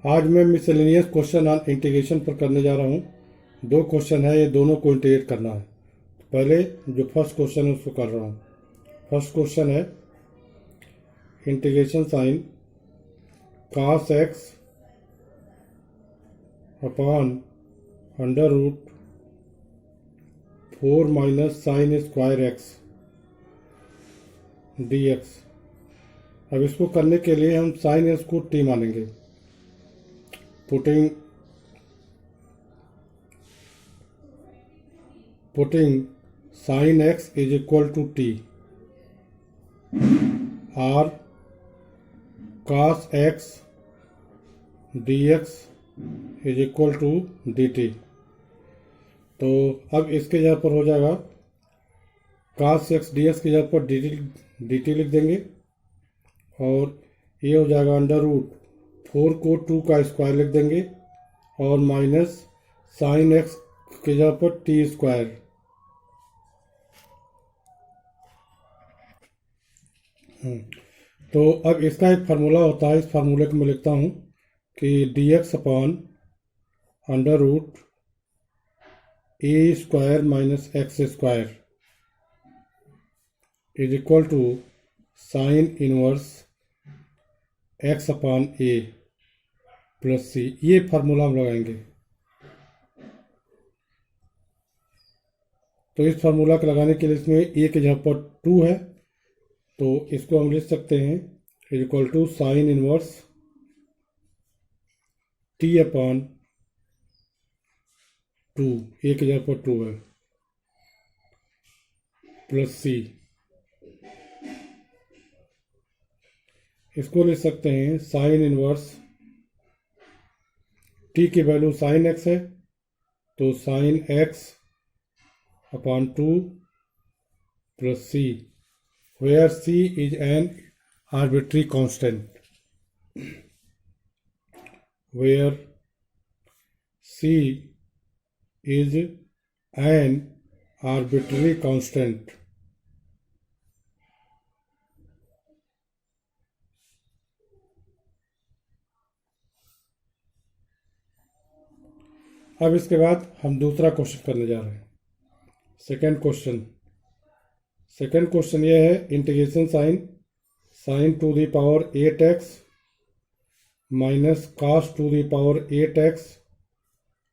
आज मैं miscellaneous question on integration पर करने जा रहा हूँ। 2 क्वेश्चन है, ये दोनों को इंटीग्रेट करना है। पहले जो फर्स्ट क्वेश्चन है उसको कर रहा हूँ। फर्स्ट क्वेश्चन है integration sine cos x upon under root 4 minus sine square x dx। अब इसको करने के लिए हम साइन एक्स को t मानेंगे। Putting sin x is equal to t or cos x dx is equal to dt। तो अब इसके जगह पर हो जाएगा cos x dx की जगह पर dt लिख देंगे और ये हो जाएगा अंडर रूट 4 को 2 का स्क्वायर लिख देंगे और माइनस साइन एक्स की जगह पर टी स्क्वायर। तो अब इसका एक फार्मूला होता है, इस फार्मूले को मैं लिखता हूँ कि dx upon under root a square minus x square is equal to sine inverse x upon a plus c. ये फार्मूला हम लगाएंगे। तो इस फार्मूला को लगाने के लिए इसमें ए के जगह पर 2 है, तो इसको हम लिख सकते हैं is equal to sine inverse t upon 2, a की जगह पर 2 है, प्लस सी। इसको लिख सकते हैं साइन इनवर्स टी की वैल्यू साइन एक्स है, तो sine x upon 2 plus c, where c is an arbitrary constant, where c is an arbitrary constant। अब इसके बाद हम दूसरा क्वेश्चन करने जा रहे हैं। सेकंड क्वेश्चन ये है integration sine to the power 8x minus cos to the power 8x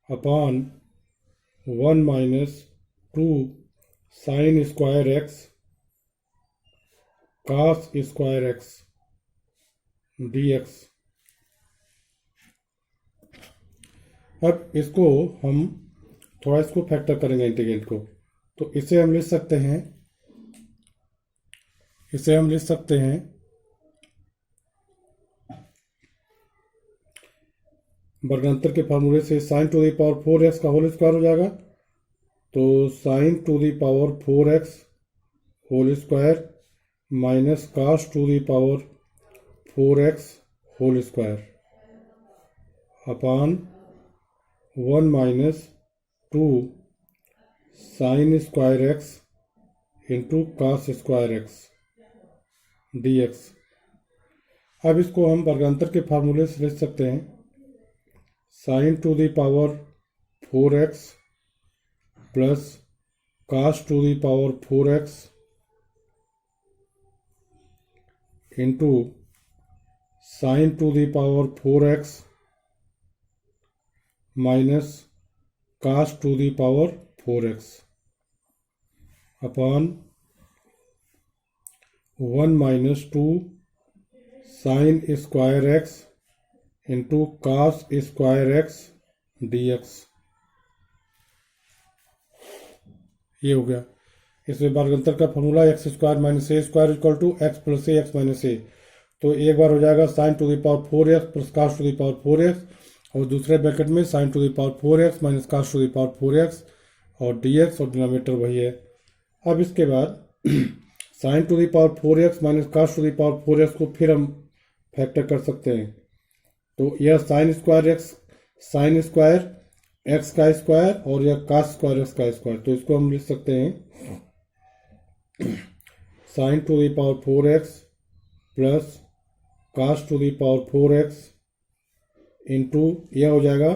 upon 1 minus 2 sine square x cos square x dx। अब इसको हम थोड़ा इसको फैक्टर करेंगे इंटीग्रेट को, तो इसे हम लिख सकते हैं वर्गांतर के फार्मूले से sign to the power 4x का होल स्क्वायर हो जाएगा, तो sine to the power 4x whole square minus cos to the power 4x whole square upon 1 minus 2 sine square x into cos square x dx। अब इसको हम वर्गांतर के फार्मूले से लिख सकते हैं sine to the power 4x plus cos to the power 4x into sine to the power 4x minus cos to the power 4x upon 1 minus 2 sine square x into cos square x dx। ये हो गया। इसमें वर्गांतर का formula x square minus a square equal to x plus a x minus a. तो एक बार हो जाएगा sine to the power 4x plus cos to the power 4x और दूसरे ब्रैकेट में sine to the power 4x minus cos to the power 4x और dx और डिनोमिनेटर वही है। अब इसके बाद sine to the power 4x minus cos to the power 4x को फिर हम फैक्टर कर सकते हैं, तो यह साइन स्क्वायर एक्स का स्क्वायर और यह cos स्क्वायर एक्स का स्क्वायर, तो इसको हम लिख सकते हैं sine to the power 4x plus cos to the power 4x into यह हो जाएगा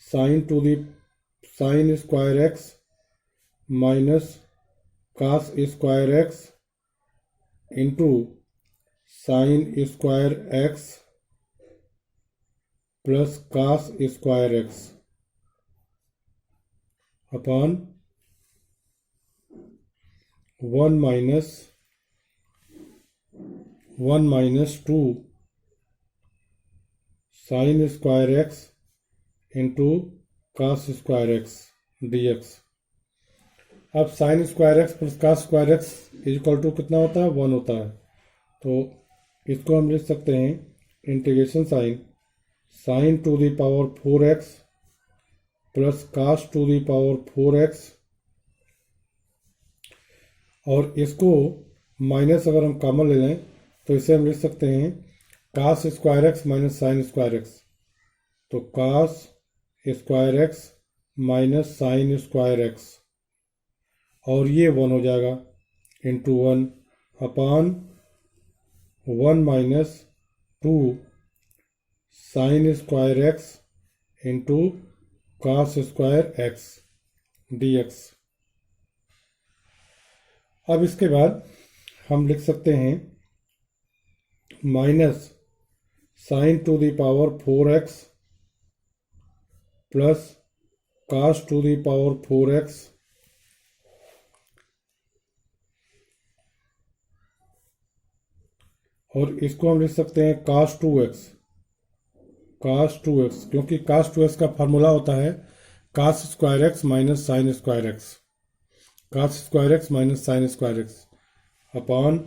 sine square x minus cos square x into sine square x plus cos square x upon 1 minus 2 sine square x into cos square x dx। अब sine square x plus cos square x equal to कितना होता है, 1 होता है। तो इसको हम लिख सकते हैं integration sine to the power 4x plus cos to the power 4x, और इसको माइनस अगर हम कॉमन ले लें तो इसे हम लिख सकते हैं cos square x minus sine square x. तो cos square x minus sine square x, और ये 1 हो जाएगा into 1 upon 1 minus 2 sine square x into cos square x dx। अब इसके बाद हम लिख सकते हैं minus sine to the power 4x plus cos to the power 4x और इसको हम लिख सकते हैं कास 2x, क्योंकि कास 2x का फार्मूला होता है cos square x minus sine square x, cos square x minus sine square x upon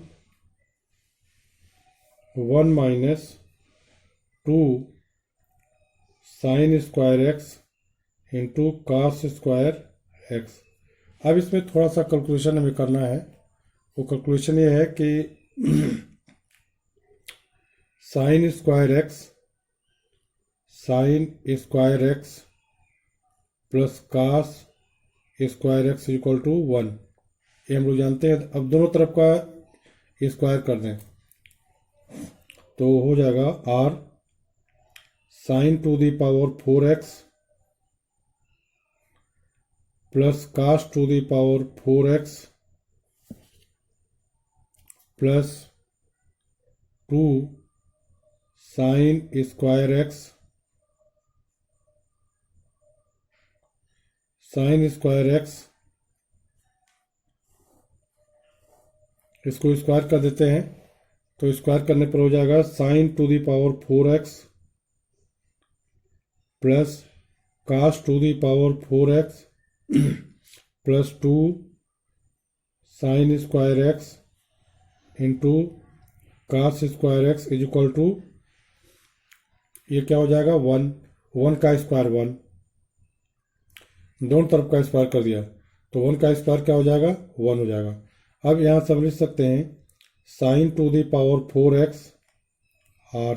1 minus 2 sine square x into cos square x. अब इसमें थोड़ा सा कैलकुलेशन हमें करना है। वो कैलकुलेशन ये है कि sine square x plus cos square x equal to 1, ये हम लोग जानते हैं। अब दोनों तरफ का स्क्वायर कर दें तो हो जाएगा r sine to the power 4x plus cos to the power 4x plus 2 sine square x इसको स्क्वायर कर देते हैं तो स्क्वायर करने पर हो जाएगा sine to the power 4x plus cos to the power 4x plus 2 sine square x into cos square x is equal to, ये क्या हो जाएगा 1 का स्क्वायर 1, दोनों तरफ का स्क्वायर कर दिया तो 1 का स्क्वायर क्या हो जाएगा 1 हो जाएगा। अब यहाँ सब लिख सकते हैं sine to the power 4x r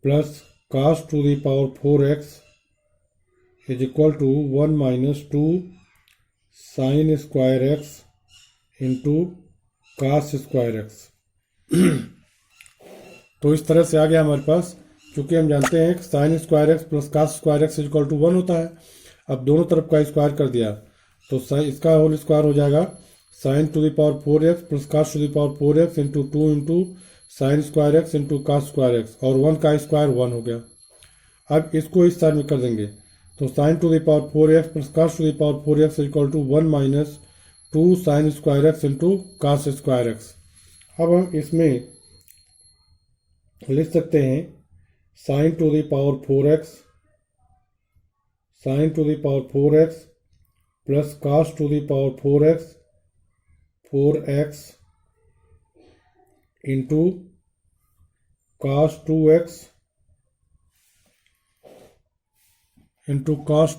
plus cos to the power 4x is equal to 1 minus 2 sine square x into cos square x. तो इस तरह से आ गया हमारे पास, क्योंकि हम जानते हैं कि sine square x plus cos square x is equal to 1 होता है। अब दोनों तरफ का स्क्वायर कर दिया तो इसका होल स्क्वायर हो जाएगा sine to the power 4x plus cos to the power 4x into 2 into sine square x into cos square x, और 1 का स्क्वायर 1 हो गया। अब इसको इस साइड में कर देंगे तो sine to the power 4x plus cos to the power 4x equal to 1 minus 2 sine square x into cos square x. अब हम इसमें लिख सकते हैं sine to the power 4x plus cos to the power 4x into cos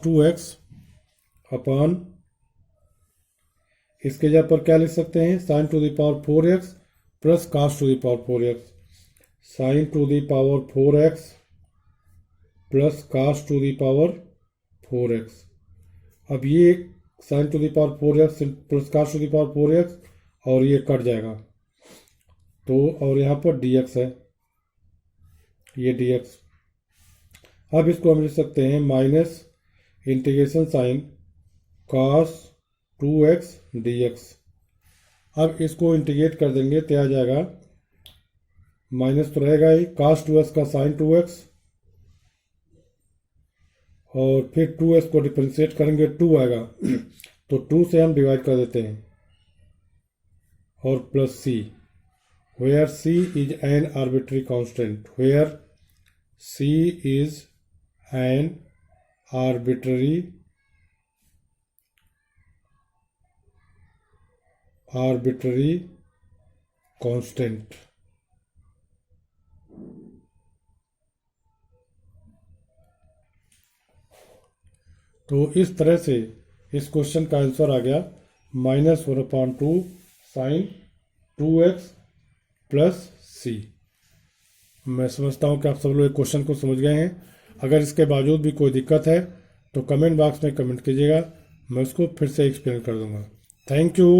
2x upon, इसके जगह पर क्या लिख सकते हैं sine to the power 4x plus cos to the power 4x, sine to the power 4x plus cos to the power 4x। अब ये sine to the power 4x plus cos to the power 4x और ये cut जाएगा तो, और यहाँ पर dx है ये dx। अब इसको हम लिख सकते हैं minus integration sine cos 2x dx। अब इसको इंटीग्रेट कर देंगे तो आ जाएगा, माइनस तो रहेगा ही, cos 2x का साइन 2x, और फिर 2x को डिफरेंशिएट करेंगे 2 आएगा तो 2 से हम डिवाइड कर देते हैं, और plus c, where c is an arbitrary constant, where c is an arbitrary constant. तो इस तरह से इस क्वेश्चन का आंसर आ गया -1/2 साइन 2x प्लस c। मैं समझता हूँ कि आप सब लोग क्वेश्चन को समझ गए हैं। अगर इसके बावजूद भी कोई दिक्कत है तो कमेंट बॉक्स में कमेंट कीजिएगा, मैं उसको फिर से एक्सप्लेन कर दूंगा। Thank you.